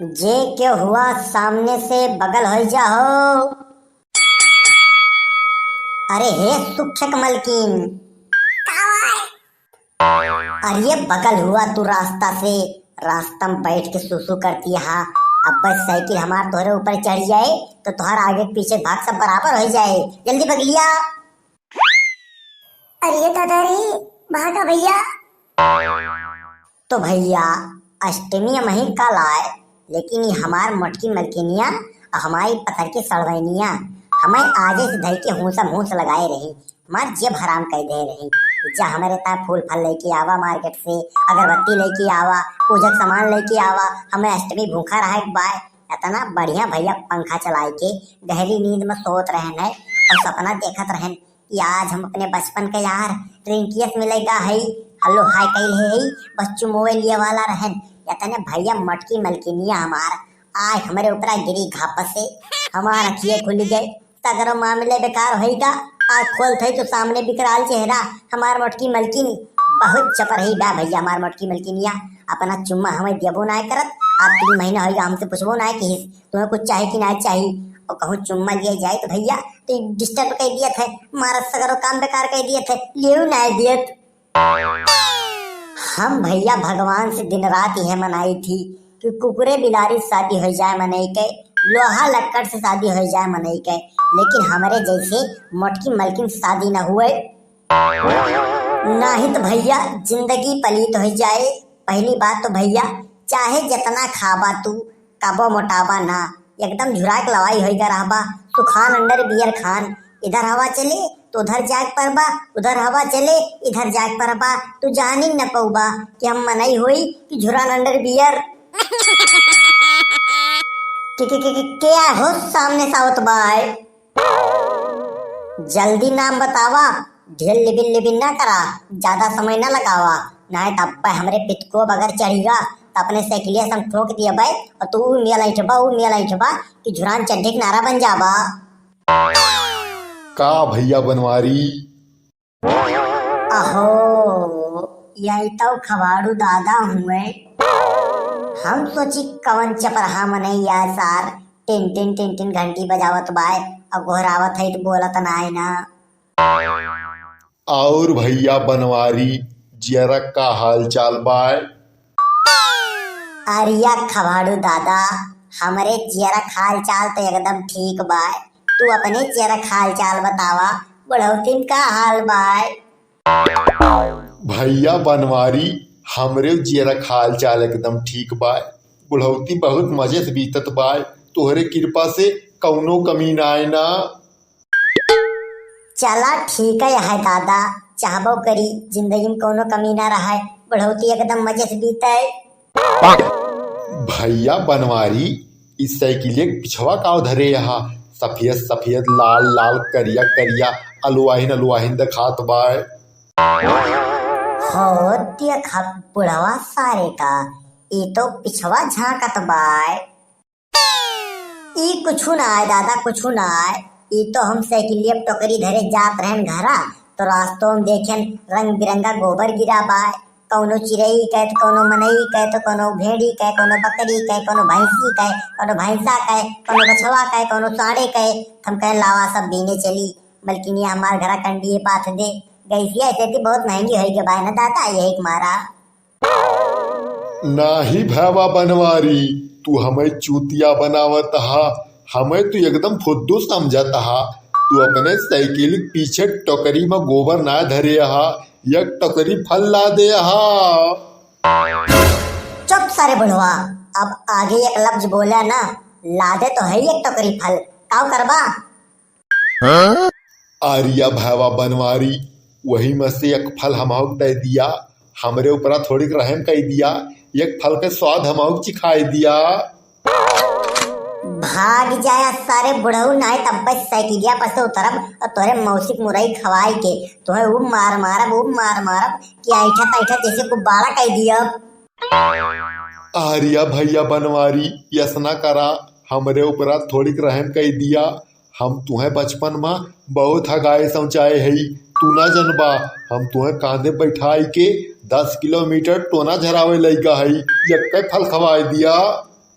जे क्यों हुआ सामने से बगल हो जाओ। अरे हे सुक्षक मलकिन, अरे बगल हुआ तू रास्ता से रास्ता में बैठ के सुसु करती है। अब बस साइकिल हमार तोहरे ऊपर चढ़ जाए तो तुहार आगे पीछे भाग सब बराबर हो जाए। जल्दी बगलिया। अरे दादा रे, भागा भैया। तो भैया अष्टमी मही कल आए, लेकिन ये हमार मोटकी मलकिनिया और हमारी पत्थर की सड़वैनिया हमें आजे से धई के हूसा मूस लगाए रही, हमार जेब हराम कर दे रही। जा हमारे ता फूल फल लेके आवा मार्केट से, अगरबत्ती लेके आवा, पूजक सामान लेके आवा। हमें अष्टमी भूखा रहा बाय। इतना बढ़िया भैया पंखा चलाए के गहरी नींद में सोत रहन है और सपना देखत रहन कि आज हम अपने बचपन के यार रिंकियस मिलेगा है। हेलो हाय कैल है बच्चू मोबाइल ये वाला रहन। इतने भैया मटकी मलकिनिया हमार आय हमारे ऊपर गिरी घापस से हमार अखिए खुल गए। तगरो मामले बेकार होगा। आँख खोल थे तो सामने बिकराल चेहरा हमार मोटकी मलकिनी बहुत चपर ही बा भैया। हमार मोटकी मलकिनिया अपना चुम्मा हमें देबो ना करत। आप 3 महीना होगा हमसे पूछबो ना कि तुम्हें कुछ चाहिए कि ना चाहिए, और कहूँ चुम्मा लिए जाए तो भैया तो डिस्टर्ब कर दिया थे, मारा सगरो काम बेकार कर दिए थे, लियो ना दियत। हम भैया भगवान से दिन रात यह मनाई थी कि कुकुरे बिलारी शादी हो जाए मनई के, लोहा लक्कड़ से शादी हो जाए मनई के, लेकिन हमारे जैसे मोटकी मलकिन शादी न हुए ना ही तो भैया जिंदगी पलीत हो जाए। पहली बात तो भैया चाहे जितना खाबा तू काबो मोटाबा ना, एकदम झुराक लवाई होगा रहबा। सुखान अंडर बियर खान, इधर हवा चले तो उधर जाग परबा, उधर हवा चले इधर जाग परबा। तू जान ही न पऊबा कि हम मनई हुई कि झुरान अंडर बियर। क्या हो सामने सावत बाय? जल्दी नाम बतावा, ढेर लिबिन लिबिन ना करा, ज्यादा समय ना लगावा, ना तब हमरे पित को अगर चढ़ीगा तो अपने साइकिलिया से हम ठोक दिया भाई और तू मियाँ लाइठबा कि झुरान चड्ढे नारा बन जाबा। का भैया बनवारी? अहो यही तो खवाड़ू दादा हुए। हम सोची कवन चपरहा मनैया सार टिन टिन टिन टिन घंटी बजावत बाय और गोहरावत है तो बोलत ना है ना। और भैया बनवारी जरा का हाल चाल बाय? अरिया खवाड़ू दादा हमारे चेहरा खाल चाल तो एकदम ठीक बाय। तू अपने चेहरा खाल चाल बतावा, बुढ़ौतीन का हाल बाय? भैया बनवारी हमरे जरा खाल चाल एकदम ठीक बाय। बुढ़ौती बहुत मजे से बीतत बाय, तोहरे कृपा से कौनो कमी ना आए ना। चला ठीक है दादा, चाहबो करी जिंदगी में कोनो कमी ना रहा, बुढ़ौती एकदम मजे से बीते। भैया बनवारी इस साइकिल पिछवा का धरे यहाँ सफेद सफेद लाल लाल करिया करिया अलुआहिन दिखात बाय। हो देख बुढ़वा सारे का ये तो पिछवा झांकत बाय। ई कुछू ना आए दादा, कुछू ना आए। ई तो हम साइकिलिया टोकरी धरे जात रहन घरा तो रास्तों में देखें रंग बिरंगा गोबर गिरा बाय। कौनो चिड़ई कहे तो कौनो मनई कहे तो कौनो भेड़ी कहे, कौनो बकरी कहे, कौनो भैंसी कहे, कौनो भैंसा कहे, कौनो बछवा कहे, कौनो साढ़े कहे। हम कहे लावा सब बीने चली मलकिनिया हमार घरा कंडिए पाथ दे गैसिया ऐसे थी बहुत महंगी हो गई बाय ना दादा, यही मारा। नाही भैया बनवारी तू हमें चूतिया बनावत हा, हमें तू एकदम फुद्दू समझत हा। तू अपने साइकिल पीछे टोकरी में गोबर ना धरे हा, एक टोकरी फल ला दे हा। चुप सारे बुढ़वा, अब आगे एक लफ्ज बोला ना लादे तो है एक टोकरी फल, काव करबा? आरिया भैया बनवारी वही में से एक फल हमहू दे दिया, हमरे ऊपर थोड़ी रहम कर दिया, एक फल के स्वाद हमहू चिखाई दिया। भाग जाया सारे बुढ़ऊ ना तब बस साइकिलिया पर से उतरब और तोरे मौसिक मुरई खवाई के तुम्हें वो मार मारब कि ऐठा जैसे गुब्बारा कह दिया। आरिया भैया बनवारी यसना करा, हमरे ऊपर थोड़ी रहम कर दिया। हम तुम्हें बचपन में बहुत हगाए समझाए है, तू ना जनबा हम तुम्हें कांधे बैठाई के 10 किलोमीटर टोना झरावे लगा है, एक फल खवाए दिया।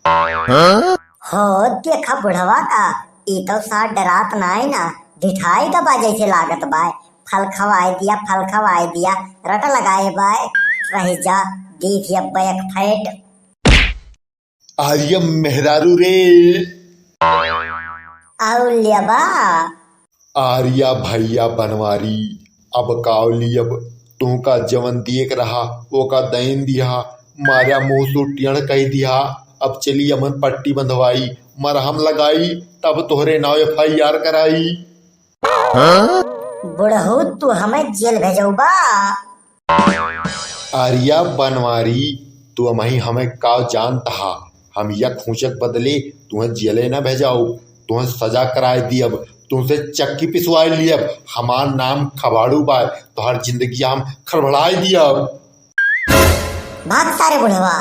हो देखा बुढ़वा का ई तो साथ डरात नाई ना ढिठाई दबा जैसे लागत बाय। फल खवाए दिया रट लगाए बाय रह जा दीख बैक फैट। आर्य मेहरारू रे। औलियबा आर्या भैया बनवारी अब कावली अब तू का जवन देख रहा वो का दैन दिया मारा मुंह सुटियण कह दिया। अब चली अमन पट्टी बंधवाई मरहम लगाई तब तोहरे नाव FIR कराई। बुढ़ऊ तू हमें जेल भेजौबा। आर्या बनवारी तू अमही हमें काव जानता हा हम यह खूंचक बदले तुम्हें जेले न भेजाऊ तुम्हें सजा कराए दी। अब तुमसे चक्की पिसवाए ली अब हमार नाम खबाड़ू बाय तो हर जिंदगी हम खड़बड़ाई दिया। भाग सारे बुढ़वा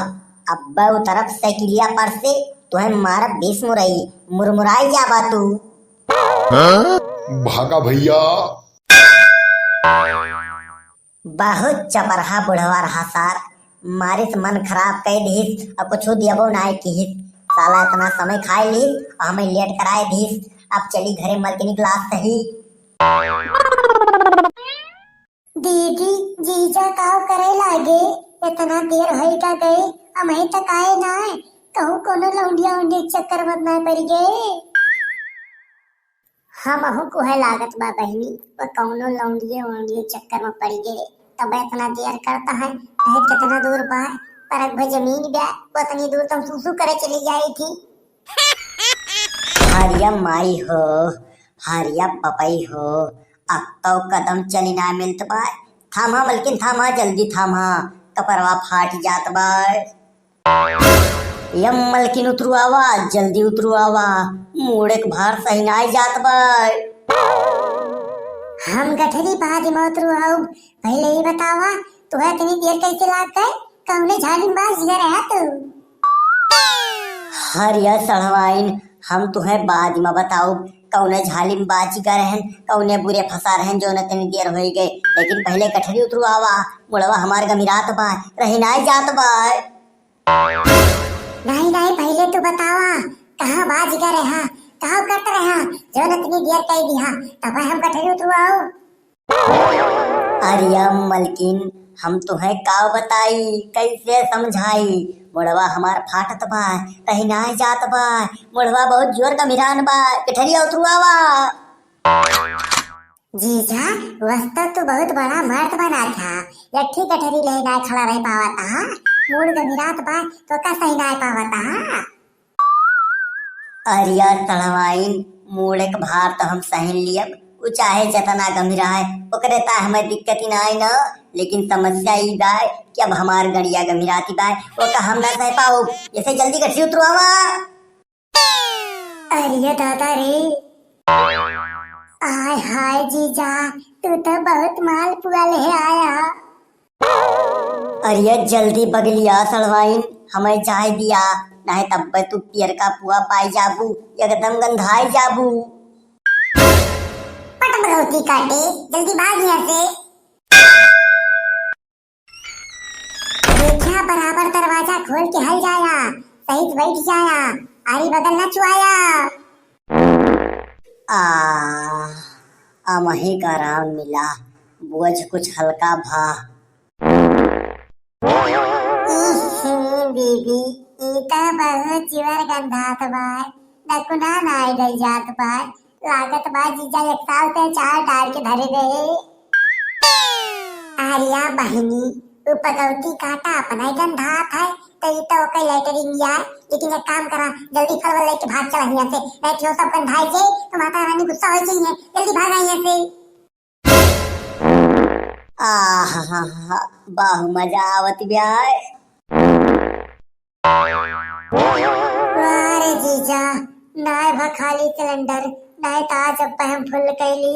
अब्बा उ तरफ साइकिलिया पर से तुम्हें मारा 20 मुरई मुरमुराई जाबा तू। भागा भैया। बहुत चपरहा बुढ़वा रहा सार मारे से मन खराब कर दीस अब कुछ दियबो नाय की साला इतना समय खाए ली और हमें लेट कराए दीस। अब चली घरे मल के निकला सही। दीदी जीजा काव करे लागे इतना देर होई का गए हमें तक आए ना कहूँ कोनो लौंडिया उंडी चक्कर मत ना पड़ गए। हम अहू को है लागत बा बहनी वो कौनो लौंडिये चक्कर में पड़ गए तब इतना देर करता है नहीं कितना दूर बा परक भाई जमीन ब्या उतनी दूर तुम सुसु करे चली जाई थी। हरिया माई हो हरिया पपई हो अब तो कदम चली ना मिलत बा। थामा बल्कि थामा जल्दी थामा कपरवा फाट जात बा। यम मलकिन उतरू आवा जल्दी उतरू आवा मुड़े के भार सही नाई जात बा। हम गठरी बाद में उतरू आओ पहले ही बतावा तू है इतनी देर कैसे लाग गए कौने झाड़ीबाज जिगर है तू। हरिया सड़वाइन हम तुम्हें बाद में बताओ कौने झाली में बाजी कर रहन कौने बुरे फंसा रहन जो न इतनी देर हो गए लेकिन पहले कठरी उतरू आवा मुड़वा हमार गमीरात बा रही नाई जात बा। नहीं पहले तू बतावा कहाँ बाज कर रहा कहाँ कट रहा जो न इतनी देर कह दिया तब हम कठरी उतरू आओ। अरिया मलकिन हम तुम्हें काव बताई कैसे समझाई मुड़वा हमार फाटत बा कहीं ना जात बा मुड़वा बहुत जोर का मिरान बा कठरिया उतरू आवा। जीजा वस्ता तो बहुत बड़ा मर्द बना था यठी कठरी ले ना खड़ा रह पावा था मूड गमीरात बा तो का सही ना पावा था। अरिया तड़वाइन मुड़े के भार तो हम सहन लियब उ चाहे जतना गंभीरा है ओकरे ता हमें दिक्कत ही ना आई न लेकिन समस्या ई बाय कि अब हमार गड़िया गंभीराती बाय वो का हम ना सह पाओ जैसे जल्दी कठी उतरू आवा। अरे दादा रे आय हाय जीजा तू तो बहुत माल पुआ ले आया। अरिया जल्दी बगलिया सड़वाइन हमें जाए दिया नहीं तब तू पियर का पुआ पाई जाबू एकदम गंधाई जाबू। पटमरौती काटे जल्दी भाग यहाँ से। देखा बराबर दरवाजा खोल के हल जाया सही से बैठ जाया आरी बगल न चुआया। मही का आराम मिला बोझ कुछ हल्का भा। बीबी इता बहुत जीवर गंधात बाय नकुना नाई गई जात बाय लागत बा जीजा एक साल से चार टार के धरे गए। आर्या बहनी उपगौती काटा अपना ही गंधात है तो तो कई लेटरिंग या लेकिन एक काम करा जल्दी फल लेके भाग चला यहाँ से नहीं तो सब गंधाई जे तो माता रानी गुस्सा हो जाएगी जल्दी भाग यहाँ से। बाहु मजा आवत ब्याय। अरे जीजा नाय भा खाली सिलेंडर नाय ताज अब हम फुल कैली